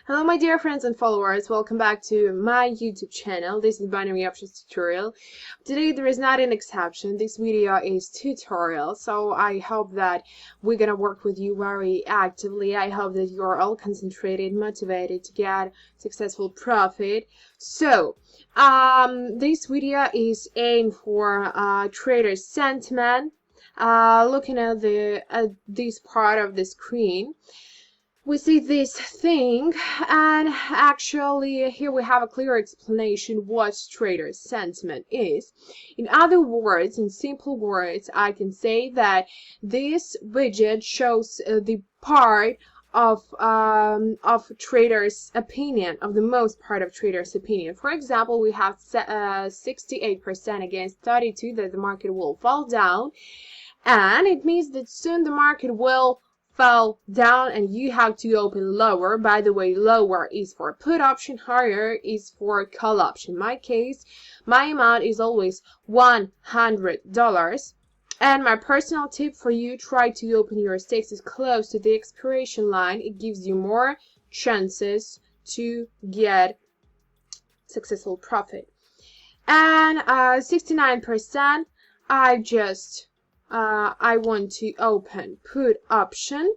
Hello my dear friends and followers, welcome back to my YouTube channel. This is binary options tutorial. Today there is not an exception. This video is tutorial, so I hope that we're gonna work with you very actively. I hope that you're all concentrated, motivated to get successful profit. So this video is aimed for trader sentiment. Looking at this part of the screen, we see this thing, and actually here we have a clear explanation what trader sentiment is. In other words, in simple words, I can say that this widget shows the part of traders' opinion, of the most part of traders' opinion. For example, we have 68% against 32 that the market will fall down, and it means that soon the market will fall down and you have to open lower. By the way, lower is for put option, higher is for call option. In my case, my amount is always $100. And my personal tip for you, try to open your stakes as close to the expiration line. It gives you more chances to get successful profit. And 69%, I want to open put option,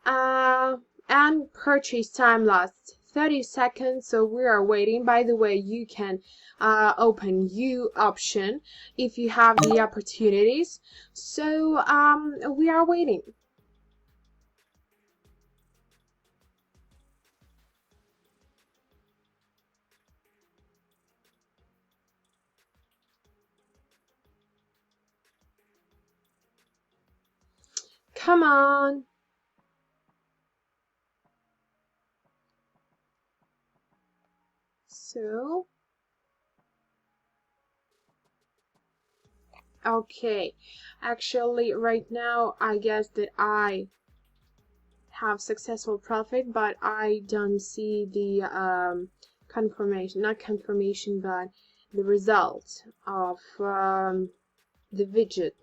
and purchase time lasts 30 seconds, so we are waiting. By the way, you can open U option if you have the opportunities, so we are waiting. Come on. So, okay, actually right now I guess that I have successful profit, but I don't see the confirmation, not confirmation, but the result of the widget.